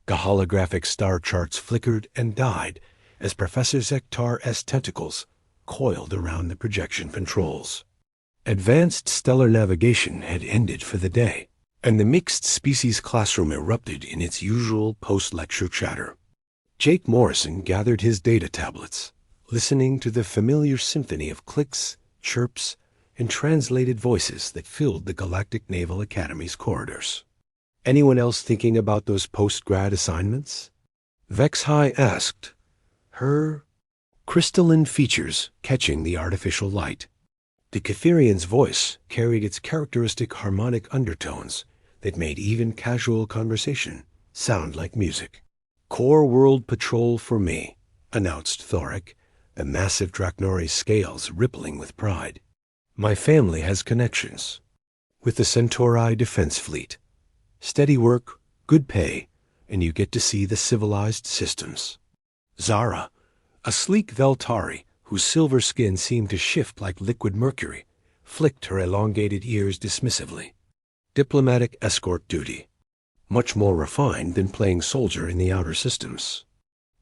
The holographic star charts flickered and died as Professor Zektar's tentacles coiled around the projection controls. Advanced stellar navigation had ended for the day, and the mixed species classroom erupted in its usual post-lecture chatter. Jake Morrison gathered his data tablets, listening to the familiar symphony of clicks, chirps, and translated voices that filled the Galactic Naval Academy's corridors. Anyone else thinking about those post-grad assignments? Vex-High asked, her crystalline features catching the artificial light. The Catherian's voice carried its characteristic harmonic undertones that made even casual conversation sound like music. "Core World Patrol for me," announced Thoric, the massive Draknori's scales rippling with pride. "My family has connections with the Centauri Defense Fleet. Steady work, good pay, and you get to see the civilized systems." Zara, a sleek Veltari whose silver skin seemed to shift like liquid mercury, flicked her elongated ears dismissively. "Diplomatic escort duty. Much more refined than playing soldier in the outer systems.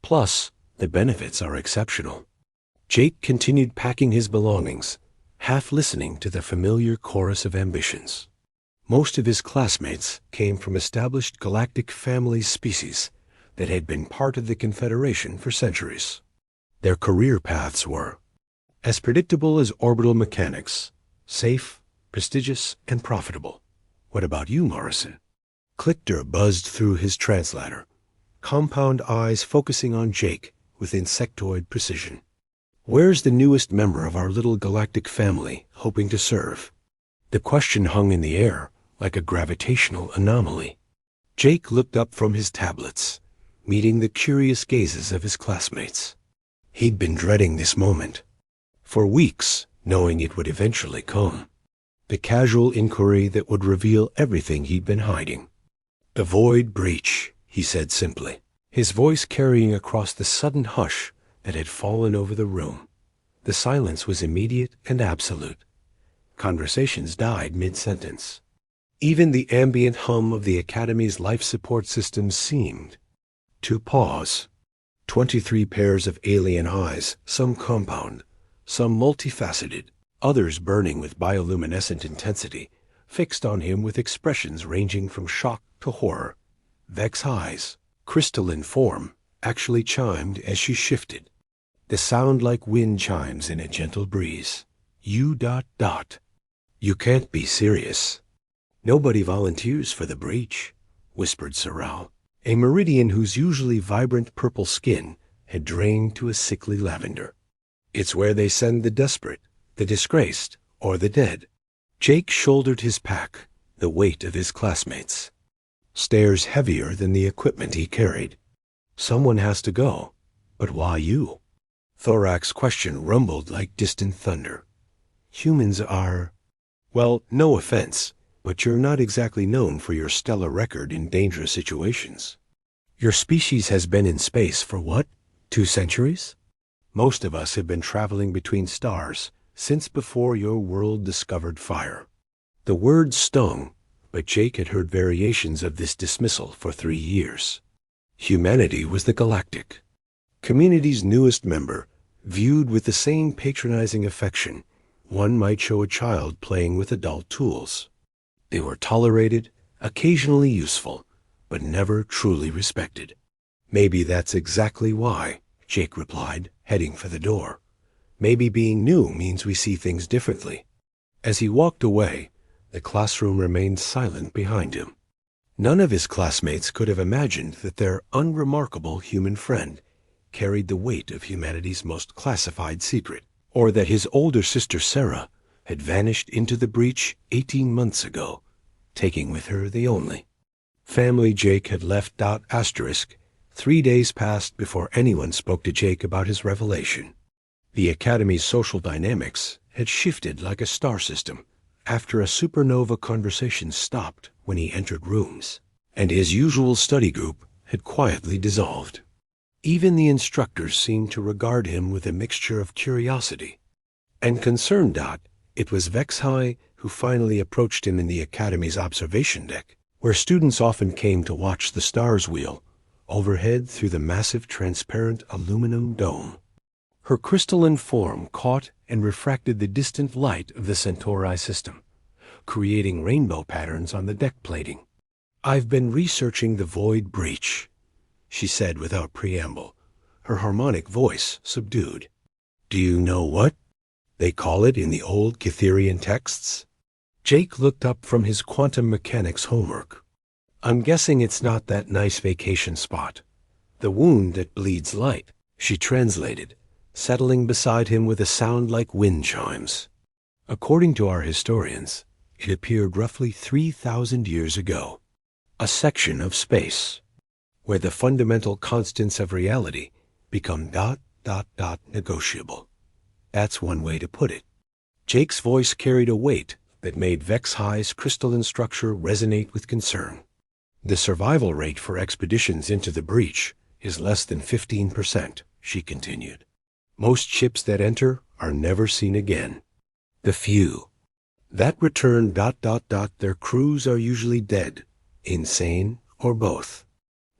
Plus, the benefits are exceptional." Jake continued packing his belongings, half listening to the familiar chorus of ambitions. Most of his classmates came from established galactic family species that had been part of the Confederation for centuries. Their career paths were as predictable as orbital mechanics, safe, prestigious, and profitable. "What about you, Morrison?" Clichter buzzed through his translator, compound eyes focusing on Jake with insectoid precision. "Where's the newest member of our little galactic family hoping to serve?" The question hung in the air like a gravitational anomaly. Jake looked up from his tablets, meeting the curious gazes of his classmates. He'd been dreading this moment for weeks, knowing it would eventually come. The casual inquiry that would reveal everything he'd been hiding. "Avoid breach," he said simply, his voice carrying across the sudden hush that had fallen over the room. The silence was immediate and absolute. Conversations died mid-sentence. Even the ambient hum of the Academy's life support systems seemed to pause. 23 pairs of alien eyes, some compound, some multifaceted, others burning with bioluminescent intensity, fixed on him with expressions ranging from shock to horror. Vex-High's crystalline form actually chimed as she shifted, the sound like wind chimes in a gentle breeze. "You ... You can't be serious." "Nobody volunteers for the breach," whispered Sorrel, a meridian whose usually vibrant purple skin had drained to a sickly lavender. "It's where they send the desperate, the disgraced, or the dead." Jake shouldered his pack, the weight of his classmates. Stares heavier than the equipment he carried. "Someone has to go, but why you?" Thorac's question rumbled like distant thunder. "Humans are... Well, no offense, but you're not exactly known for your stellar record in dangerous situations. Your species has been in space for what, 2 centuries? Most of us have been traveling between stars since before your world discovered fire." The word stung, but Jake had heard variations of this dismissal for 3 years. Humanity was the Galactic community's newest member, viewed with the same patronizing affection one might show a child playing with adult tools. They were tolerated, occasionally useful, but never truly respected. "Maybe that's exactly why," Jake replied, heading for the door. "Maybe being new means we see things differently." As he walked away, the classroom remained silent behind him. None of his classmates could have imagined that their unremarkable human friend carried the weight of humanity's most classified secret, or that his older sister Sarah had vanished into the breach 18 months ago, taking with her the only family Jake had left. ***. 3 days passed before anyone spoke to Jake about his revelation. The Academy's social dynamics had shifted like a star system after a supernova conversation stopped when he entered rooms, and his usual study group had quietly dissolved. Even the instructors seemed to regard him with a mixture of curiosity and concern. It was Vex-High who finally approached him in the Academy's observation deck, where students often came to watch the stars wheel overhead through the massive transparent aluminum dome. Her crystalline form caught and refracted the distant light of the Centauri system, creating rainbow patterns on the deck plating. "I've been researching the void breach," she said without preamble, her harmonic voice subdued. "Do you know what they call it in the old Cytherian texts?" Jake looked up from his quantum mechanics homework. "I'm guessing it's not that nice vacation spot. The wound that bleeds light," she translated, settling beside him with a sound like wind chimes. "According to our historians, it appeared roughly 3,000 years ago. A section of space where the fundamental constants of reality become ... negotiable. That's one way to put it." Jake's voice carried a weight that made Vex High's crystalline structure resonate with concern. "The survival rate for expeditions into the breach is less than 15%, she continued. "Most ships that enter are never seen again. The few that return ... their crews are usually dead, insane, or both.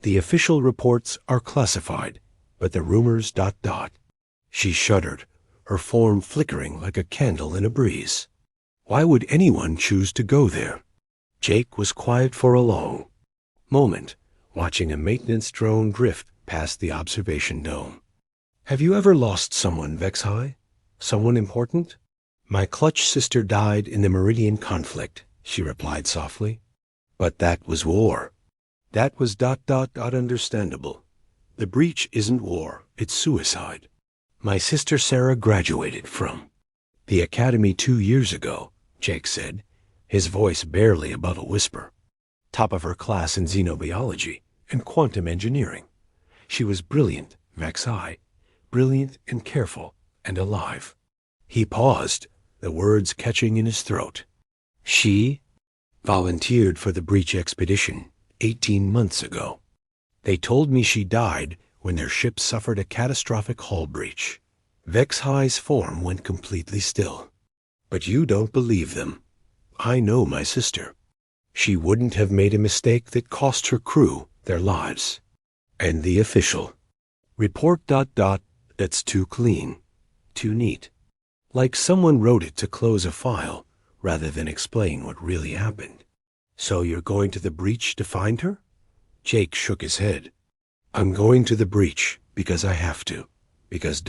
The official reports are classified, but the rumors ... She shuddered, her form flickering like a candle in a breeze. Why would anyone choose to go there? Jake was quiet for a long moment, watching a maintenance drone drift past the observation dome. "Have you ever lost someone, Vex High? Someone important?" "My clutch sister died in the Meridian conflict," she replied softly. "But that was war." "That was ... understandable. The breach isn't war, it's suicide. My sister Sarah graduated from the academy 2 years ago," Jake said, his voice barely above a whisper. "Top of her class in xenobiology and quantum engineering. She was brilliant, Vex High, brilliant and careful and alive." He paused, the words catching in his throat. "She volunteered for the breach expedition 18 months ago. They told me she died when their ship suffered a catastrophic hull breach." Vex High's form went completely still. "But you don't believe them. I know my sister. She wouldn't have made a mistake that cost her crew their lives. And the official report ... that's too clean, too neat. Like someone wrote it to close a file rather than explain what really happened." "So you're going to the breach to find her?" Jake shook his head. "I'm going to the breach because I have to. Because ...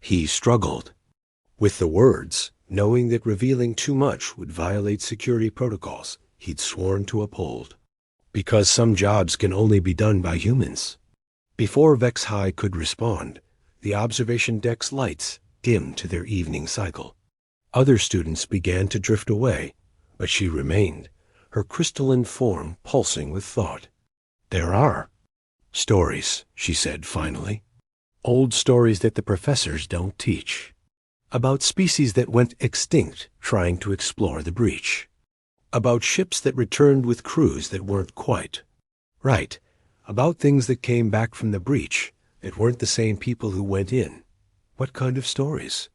He struggled with the words, knowing that revealing too much would violate security protocols he'd sworn to uphold. "Because some jobs can only be done by humans." Before Vex High could respond, the observation deck's lights dimmed to their evening cycle. Other students began to drift away, but she remained, her crystalline form pulsing with thought. "There are stories," she said finally. "Old stories that the professors don't teach. About species that went extinct trying to explore the breach. About ships that returned with crews that weren't quite right. About things that came back from the breach that weren't the same people who went in." "What kind of stories?"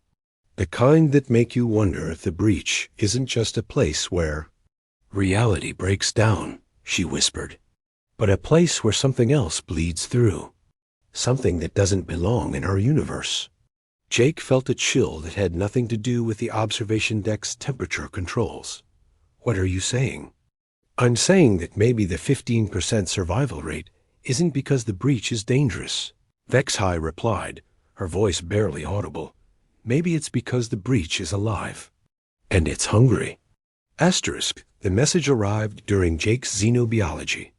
"The kind that make you wonder if the breach isn't just a place where reality breaks down," she whispered, "but a place where something else bleeds through. Something that doesn't belong in our universe." Jake felt a chill that had nothing to do with the observation deck's temperature controls. "What are you saying?" "I'm saying that maybe the 15% survival rate isn't because the breach is dangerous," Vex High replied, her voice barely audible. "Maybe it's because the breach is alive. And it's hungry." Asterisk, the message arrived during Jake's xenobiology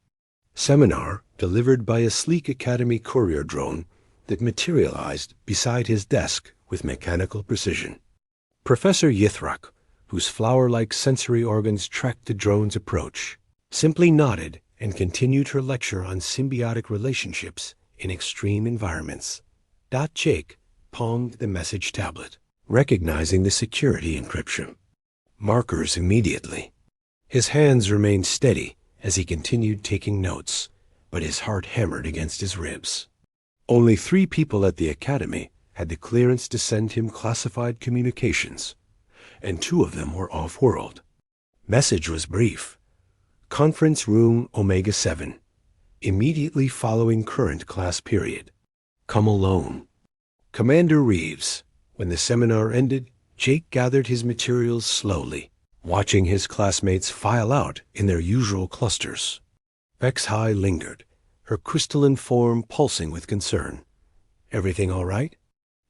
seminar, delivered by a sleek Academy courier drone that materialized beside his desk with mechanical precision. Professor Yithrak, whose flower-like sensory organs tracked the drone's approach, simply nodded and continued her lecture on symbiotic relationships in extreme environments. Jake palmed the message tablet, recognizing the security encryption markers immediately. His hands remained steady as he continued taking notes, but his heart hammered against his ribs. Only 3 people at the Academy had the clearance to send him classified communications, and 2 of them were off-world. Message was brief. "Conference room Omega 7. immediately following current class period. Come alone. Commander Reeves. When the seminar ended, Jake gathered his materials slowly, watching his classmates file out in their usual clusters. Vex High lingered, her crystalline form pulsing with concern. "Everything all right?"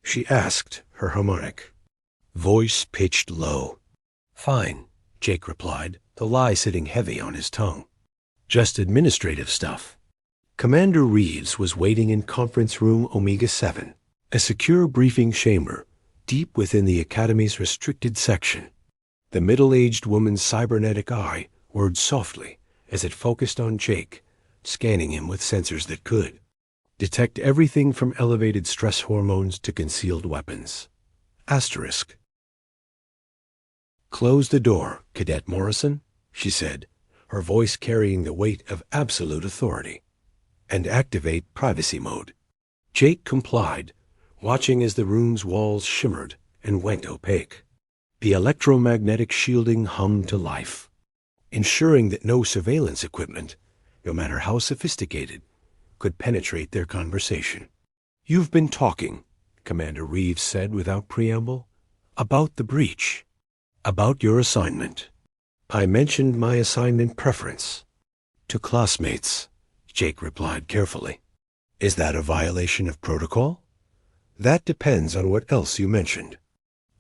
she asked, her harmonic voice pitched low. "Fine," Jake replied, the lie sitting heavy on his tongue. "Just administrative stuff." Commander Reeves was waiting in Conference Room Omega-7, a secure briefing chamber deep within the Academy's restricted section. The middle-aged woman's cybernetic eye whirred softly as it focused on Jake, scanning him with sensors that could detect everything from elevated stress hormones to concealed weapons. Asterisk. "Close the door, Cadet Morrison," she said, her voice carrying the weight of absolute authority. "And activate privacy mode." Jake complied, watching as the room's walls shimmered and went opaque. The electromagnetic shielding hummed to life, ensuring that no surveillance equipment, no matter how sophisticated, could penetrate their conversation. "You've been talking," Commander Reeves said without preamble, "about the breach, about your assignment." "I mentioned my assignment preference to classmates," Jake replied carefully. "Is that a violation of protocol?" "That depends on what else you mentioned."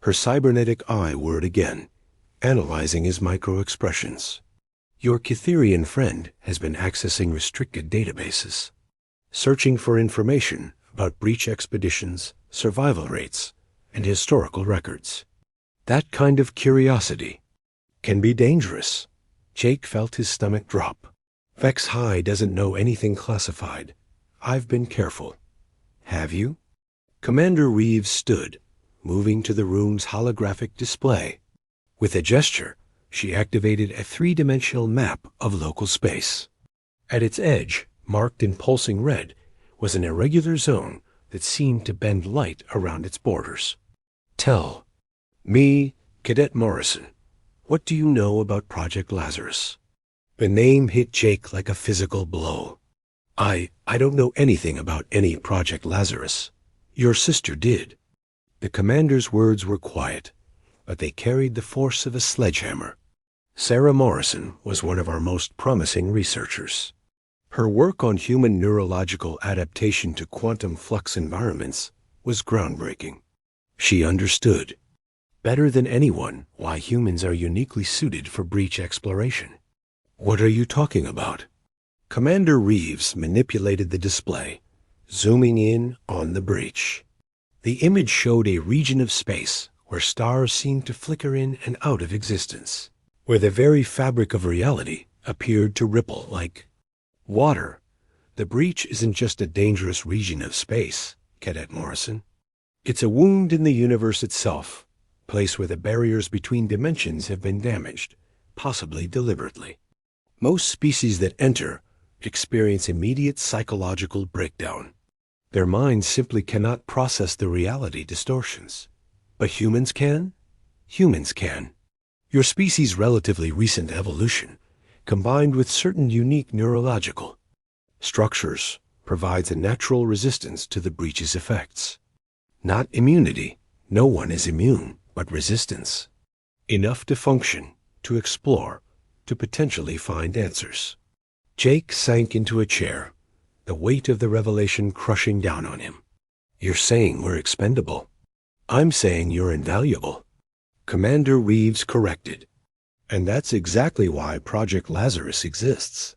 Her cybernetic eye whirred again, analyzing his micro-expressions. "Your Cytherian friend has been accessing restricted databases, searching for information about breach expeditions, survival rates, and historical records. That kind of curiosity can be dangerous." Jake felt his stomach drop. "Vex High doesn't know anything classified. I've been careful." "Have you?" Commander Reeves stood, moving to the room's holographic display. With a gesture, she activated a three-dimensional map of local space. At its edge, marked in pulsing red, was an irregular zone that seemed to bend light around its borders. "Tell me, Cadet Morrison, what do you know about Project Lazarus?" The name hit Jake like a physical blow. I don't know anything about any Project Lazarus. Your sister did." The commander's words were quiet, but they carried the force of a sledgehammer. "Sarah Morrison was one of our most promising researchers. Her work on human neurological adaptation to quantum flux environments was groundbreaking. She understood, better than anyone, why humans are uniquely suited for breach exploration." "What are you talking about?" Commander Reeves manipulated the display, zooming in on the breach. The image showed a region of space where stars seemed to flicker in and out of existence, where the very fabric of reality appeared to ripple like water. "The breach isn't just a dangerous region of space, Cadet Morrison. It's a wound in the universe itself, a place where the barriers between dimensions have been damaged, possibly deliberately. Most species that enter experience immediate psychological breakdown. Their minds simply cannot process the reality distortions. But humans can? Humans can. Your species' relatively recent evolution, combined with certain unique neurological structures, provides a natural resistance to the breach's effects. Not immunity. No one is immune, but resistance. Enough to function, to explore, to potentially find answers." Jake sank into a chair, the weight of the revelation crushing down on him. "You're saying we're expendable." "I'm saying you're invaluable," Commander Reeves corrected. "And that's exactly why Project Lazarus exists.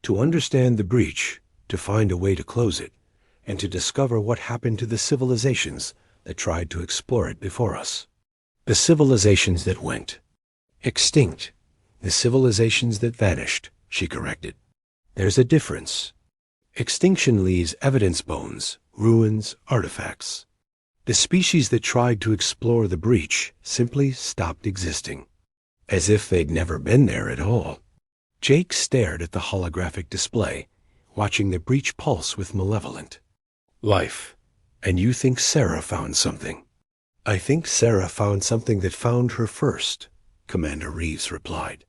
To understand the breach, to find a way to close it, and to discover what happened to the civilizations that tried to explore it before us. The civilizations that went extinct. The civilizations that vanished," she corrected. "There's a difference. Extinction leaves evidence bones, ruins, artifacts. The species that tried to explore the breach simply stopped existing, as if they'd never been there at all." Jake stared at the holographic display, watching the breach pulse with malevolent life. "And you think Sarah found something?" "I think Sarah found something that found her first," Commander Reeves replied.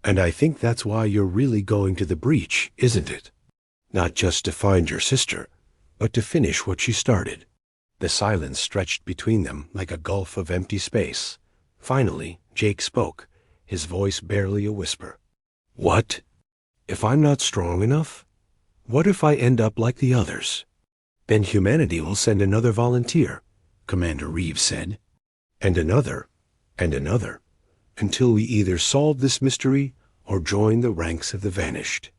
"And I think that's why you're really going to the breach, isn't it?" Not just to find your sister, but to finish what she started. The silence stretched between them like a gulf of empty space. Finally, Jake spoke, his voice barely a whisper. What? If I'm not strong enough? What if I end up like the others? Then humanity will send another volunteer, Commander Reeves said. And another, until we either solve this mystery or join the ranks of the vanished.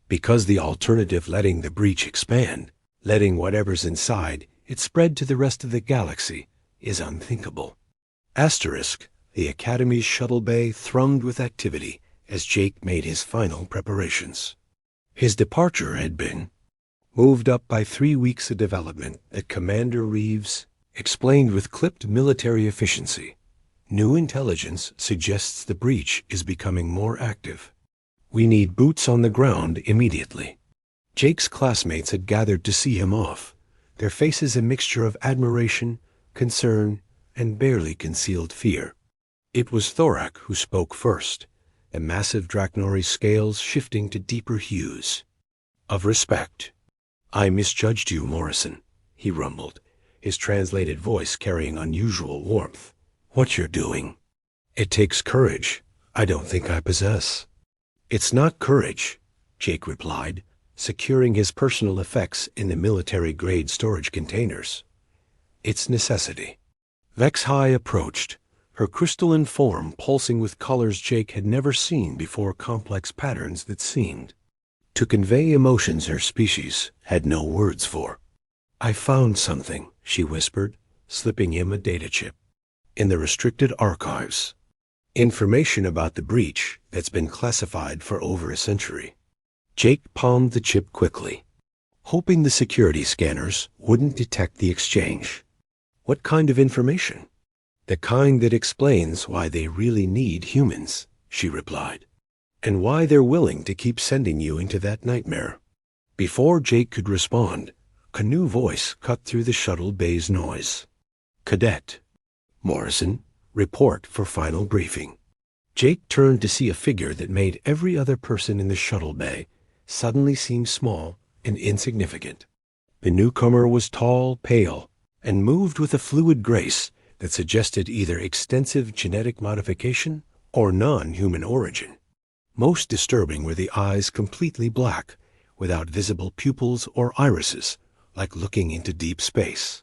Because the alternative, letting the breach expand, letting whatever's inside it spread to the rest of the galaxy, is unthinkable. Asterisk, the Academy's shuttle bay thrummed with activity as Jake made his final preparations. His departure had been moved up by 3 weeks of development that Commander Reeves explained with clipped military efficiency. New intelligence suggests the breach is becoming more active. We need boots on the ground immediately. Jake's classmates had gathered to see him off, their faces a mixture of admiration, concern, and barely concealed fear. It was Thorak who spoke first, the massive Drachnori scales shifting to deeper hues. Of respect. I misjudged you, Morrison, he rumbled, his translated voice carrying unusual warmth. What you're doing. It takes courage I don't think I possess. It's not courage, Jake replied, securing his personal effects in the military-grade storage containers. It's necessity. Vex High approached, her crystalline form pulsing with colors Jake had never seen before, complex patterns that seemed to convey emotions her species had no words for. I found something, she whispered, slipping him a data chip. In the restricted archives. Information about the breach that's been classified for over a century. Jake palmed the chip quickly, hoping the security scanners wouldn't detect the exchange. What kind of information? The kind that explains why they really need humans, she replied, and why they're willing to keep sending you into that nightmare. Before Jake could respond, a new voice cut through the shuttle bay's noise. Cadet Morrison, report for final briefing. Jake turned to see a figure that made every other person in the shuttle bay suddenly seem small and insignificant. The newcomer was tall, pale, and moved with a fluid grace that suggested either extensive genetic modification or non-human origin. Most disturbing were the eyes completely black, without visible pupils or irises, like looking into deep space.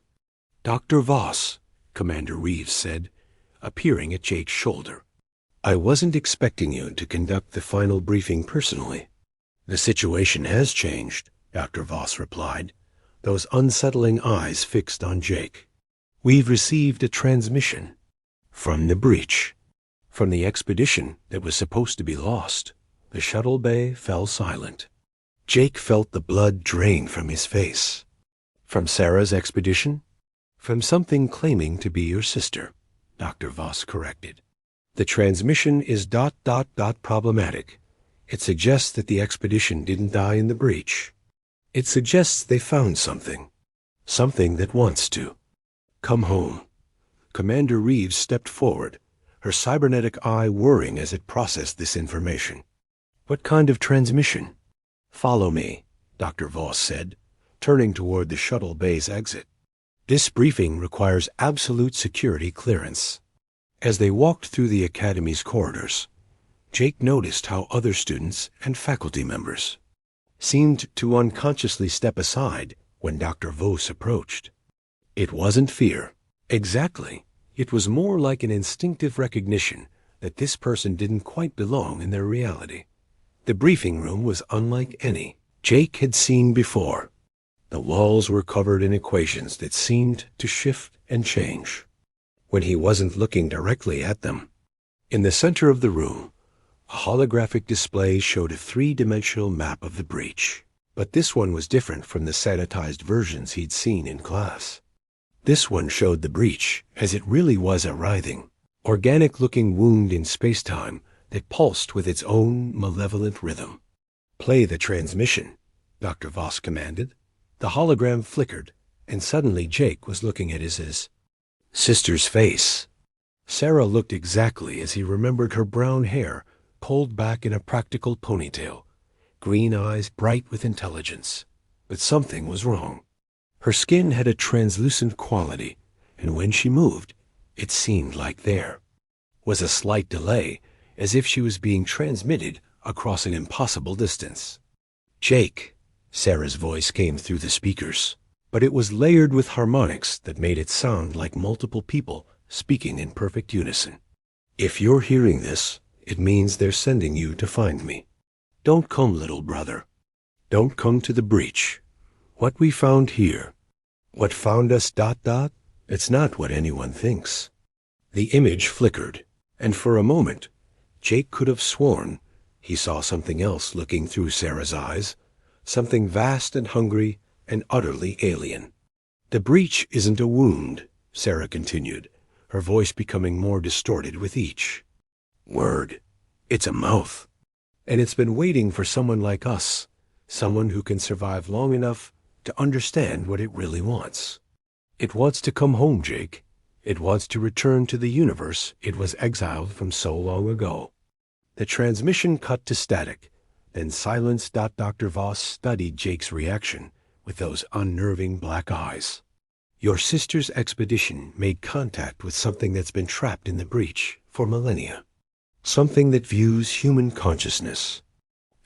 Dr. Voss, Commander Reeves said, appearing at Jake's shoulder. I wasn't expecting you to conduct the final briefing personally. The situation has changed, Dr. Voss replied, those unsettling eyes fixed on Jake. We've received a transmission from the breach, from the expedition that was supposed to be lost. The shuttle bay fell silent. Jake felt the blood drain from his face. From Sarah's expedition? From something claiming to be your sister, Dr. Voss corrected. The transmission is ... problematic. It suggests that the expedition didn't die in the breach. It suggests they found something. Something that wants to. Come home. Commander Reeves stepped forward, her cybernetic eye whirring as it processed this information. What kind of transmission? Follow me, Dr. Voss said, turning toward the shuttle bay's exit. This briefing requires absolute security clearance. As they walked through the Academy's corridors, Jake noticed how other students and faculty members seemed to unconsciously step aside when Dr. Voss approached. It wasn't fear. Exactly. It was more like an instinctive recognition that this person didn't quite belong in their reality. The briefing room was unlike any Jake had seen before. The walls were covered in equations that seemed to shift and change when he wasn't looking directly at them. In the center of the room, a holographic display showed a 3-dimensional map of the breach. But this one was different from the sanitized versions he'd seen in class. This one showed the breach as it really was, a writhing, organic-looking wound in space-time that pulsed with its own malevolent rhythm. Play the transmission, Dr. Voss commanded. The hologram flickered, and suddenly Jake was looking at his sister's face. Sarah looked exactly as he remembered her brown hair pulled back in a practical ponytail, green eyes bright with intelligence. But something was wrong. Her skin had a translucent quality, and when she moved, it seemed like there was a slight delay, as if she was being transmitted across an impossible distance. "Jake," Sarah's voice came through the speakers, but it was layered with harmonics that made it sound like multiple people speaking in perfect unison. "If you're hearing this, it means they're sending you to find me. Don't come, little brother. Don't come to the breach. What we found here, what found us ... it's not what anyone thinks." The image flickered, and for a moment, Jake could have sworn he saw something else looking through Sarah's eyes, something vast and hungry and utterly alien. "The breach isn't a wound," Sarah continued, her voice becoming more distorted with each word. "It's a mouth. And it's been waiting for someone like us, someone who can survive long enough to understand what it really wants. It wants to come home, Jake. It wants to return to the universe it was exiled from so long ago." The transmission cut to static, then silence. Dr. Voss studied Jake's reaction with those unnerving black eyes. "Your sister's expedition made contact with something that's been trapped in the breach for millennia. Something that views human consciousness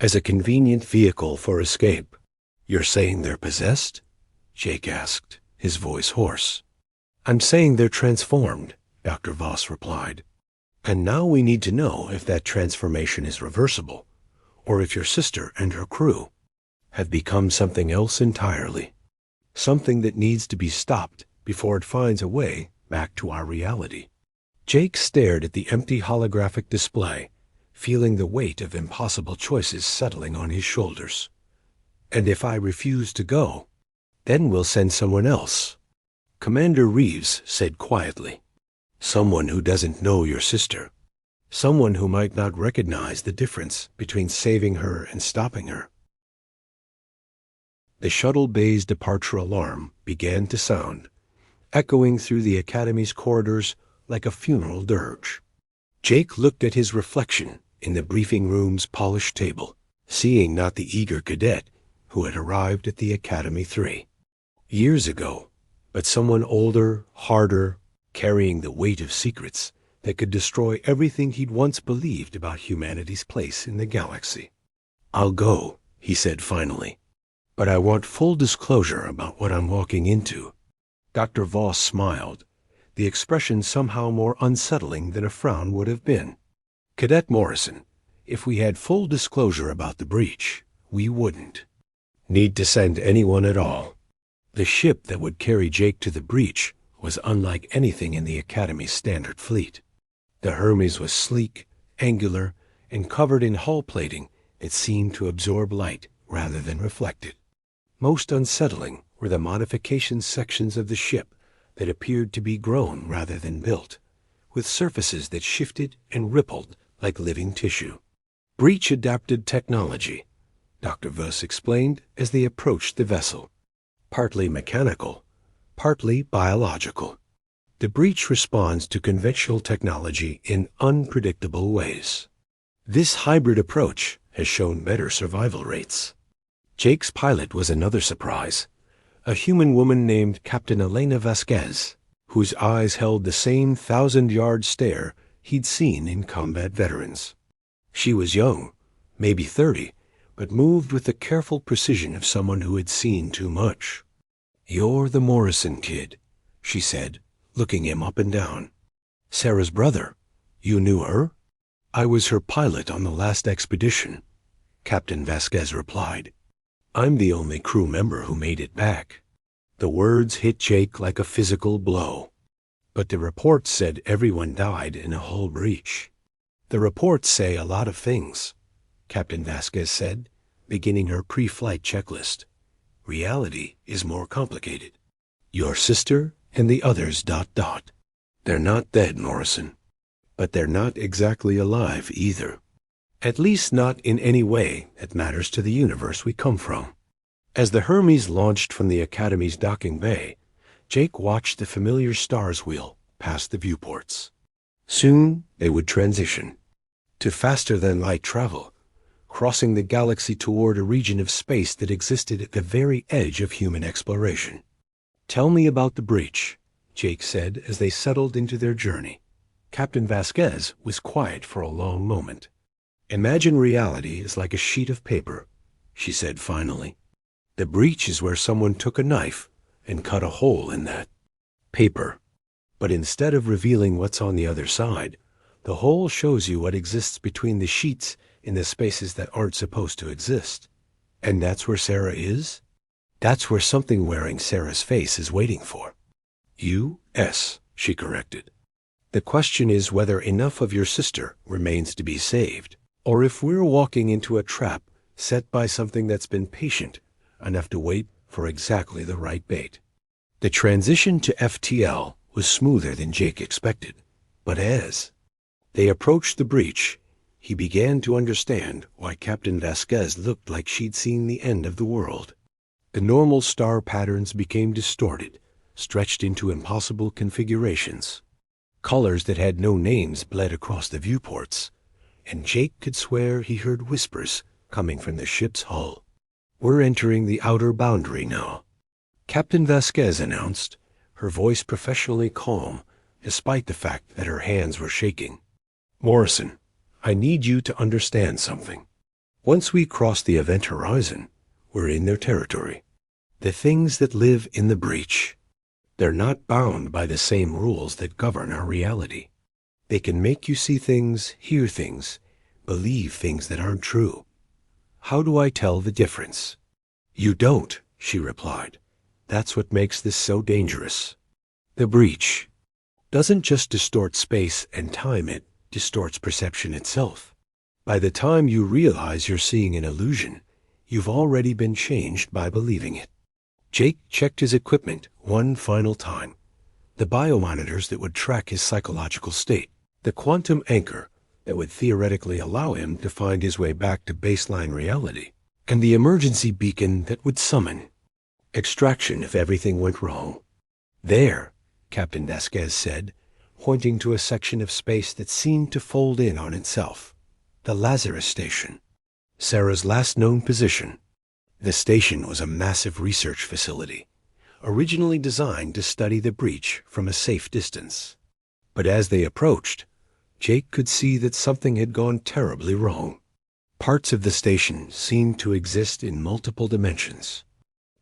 as a convenient vehicle for escape." "You're saying they're possessed?" Jake asked, his voice hoarse. "I'm saying they're transformed," Dr. Voss replied. "And now we need to know if that transformation is reversible, or if your sister and her crew have become something else entirely. Something that needs to be stopped before it finds a way back to our reality." Jake stared at the empty holographic display, feeling the weight of impossible choices settling on his shoulders. "And if I refuse to go, then we'll send someone else," Commander Reeves said quietly. "Someone who doesn't know your sister. Someone who might not recognize the difference between saving her and stopping her." The shuttle bay's departure alarm began to sound, echoing through the Academy's corridors like a funeral dirge. Jake looked at his reflection in the briefing room's polished table, seeing not the eager cadet who had arrived at the Academy 3 years ago, but someone older, harder, carrying the weight of secrets that could destroy everything he'd once believed about humanity's place in the galaxy. "I'll go," he said finally, "but I want full disclosure about what I'm walking into." Dr. Voss smiled, the expression somehow more unsettling than a frown would have been. "Cadet Morrison, if we had full disclosure about the breach, we wouldn't need to send anyone at all. The ship that would carry Jake to the breach was unlike anything in the Academy's standard fleet. The Hermes was sleek, angular, and covered in hull plating that seemed to absorb light rather than reflect it. Most unsettling were the modification sections of the ship that appeared to be grown rather than built, with surfaces that shifted and rippled like living tissue. "Breach-adapted technology," Dr. Voss explained as they approached the vessel. "Partly mechanical, partly biological. The breach responds to conventional technology in unpredictable ways. This hybrid approach has shown better survival rates." Jake's pilot was another surprise, a human woman named Captain Elena Vasquez, whose eyes held the same 1,000-yard stare he'd seen in combat veterans. She was young, maybe 30, but moved with the careful precision of someone who had seen too much. "You're the Morrison kid," she said, looking him up and down. "Sarah's brother. You knew her?" "I was her pilot on the last expedition," Captain Vasquez replied. "I'm the only crew member who made it back." The words hit Jake like a physical blow. "But the reports said everyone died in a hull breach." "The reports say a lot of things," Captain Vasquez said, beginning her pre-flight checklist. "Reality is more complicated. Your sister and the others ... They're not dead, Morrison. But they're not exactly alive either. At least not in any way that matters to the universe we come from." As the Hermes launched from the Academy's docking bay, Jake watched the familiar stars wheel past the viewports. Soon they would transition to faster-than-light travel, crossing the galaxy toward a region of space that existed at the very edge of human exploration. "Tell me about the breach," Jake said as they settled into their journey. Captain Vasquez was quiet for a long moment. "Imagine reality is like a sheet of paper," she said finally. "The breach is where someone took a knife and cut a hole in that paper. But instead of revealing what's on the other side, the hole shows you what exists between the sheets in the spaces that aren't supposed to exist. And that's where Sarah is? That's where something wearing Sarah's face is waiting for." "U.S.," she corrected. "The question is whether enough of your sister remains to be saved, or if we're walking into a trap set by something that's been patient enough to wait for exactly the right bait." The transition to FTL was smoother than Jake expected, but as they approached the breach, he began to understand why Captain Vasquez looked like she'd seen the end of the world. The normal star patterns became distorted, stretched into impossible configurations. Colors that had no names bled across the viewports, and Jake could swear he heard whispers coming from the ship's hull. "We're entering the outer boundary now," Captain Vasquez announced, her voice professionally calm, despite the fact that her hands were shaking. "Morrison, I need you to understand something. Once we cross the event horizon, we're in their territory. The things that live in the breach, they're not bound by the same rules that govern our reality. They can make you see things, hear things, believe things that aren't true. How do I tell the difference?" "You don't," she replied. "That's what makes this so dangerous. The breach doesn't just distort space and time, it distorts perception itself. By the time you realize you're seeing an illusion, you've already been changed by believing it." Jake checked his equipment one final time. The biomonitors that would track his psychological state, the quantum anchor that would theoretically allow him to find his way back to baseline reality, and the emergency beacon that would summon extraction if everything went wrong. "There," Captain Vasquez said, pointing to a section of space that seemed to fold in on itself. "The Lazarus Station, Sarah's last known position." The station was a massive research facility, originally designed to study the breach from a safe distance. But as they approached, Jake could see that something had gone terribly wrong. Parts of the station seemed to exist in multiple dimensions,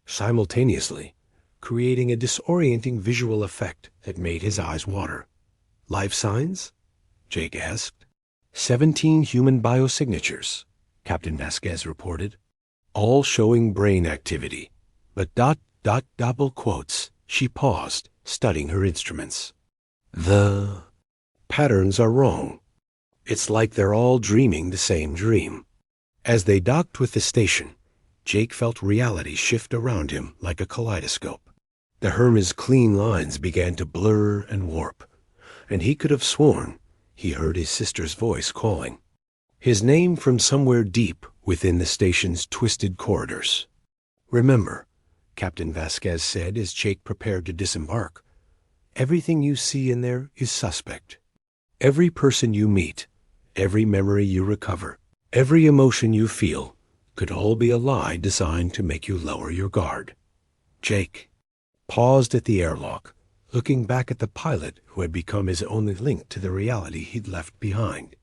simultaneously, creating a disorienting visual effect that made his eyes water. "Life signs?" Jake asked. 17 human biosignatures, Captain Vasquez reported, all showing brain activity. But ... double quotes. She paused, studying her instruments. "The patterns are wrong. It's like they're all dreaming the same dream." As they docked with the station, Jake felt reality shift around him like a kaleidoscope. The Hermes' clean lines began to blur and warp, and he could have sworn he heard his sister's voice calling his name from somewhere deep within the station's twisted corridors. "Remember," Captain Vasquez said as Jake prepared to disembark, "everything you see in there is suspect. Every person you meet, every memory you recover, every emotion you feel could all be a lie designed to make you lower your guard." Jake paused at the airlock, looking back at the pilot who had become his only link to the reality he'd left behind.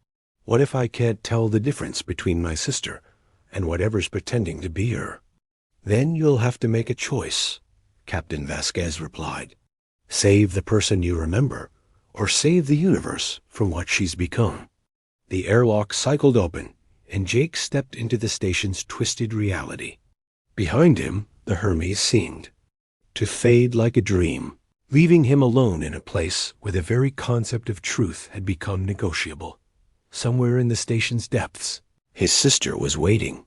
"What if I can't tell the difference between my sister and whatever's pretending to be her?" "Then you'll have to make a choice," Captain Vasquez replied. "Save the person you remember, or save the universe from what she's become." The airlock cycled open, and Jake stepped into the station's twisted reality. Behind him, the Hermes seemed to fade like a dream, leaving him alone in a place where the very concept of truth had become negotiable. Somewhere in the station's depths, his sister was waiting.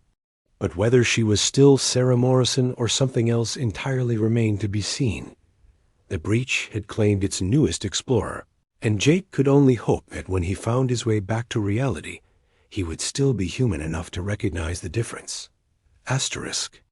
But whether she was still Sarah Morrison or something else entirely remained to be seen. The breach had claimed its newest explorer, and Jake could only hope that when he found his way back to reality, he would still be human enough to recognize the difference. Asterisk.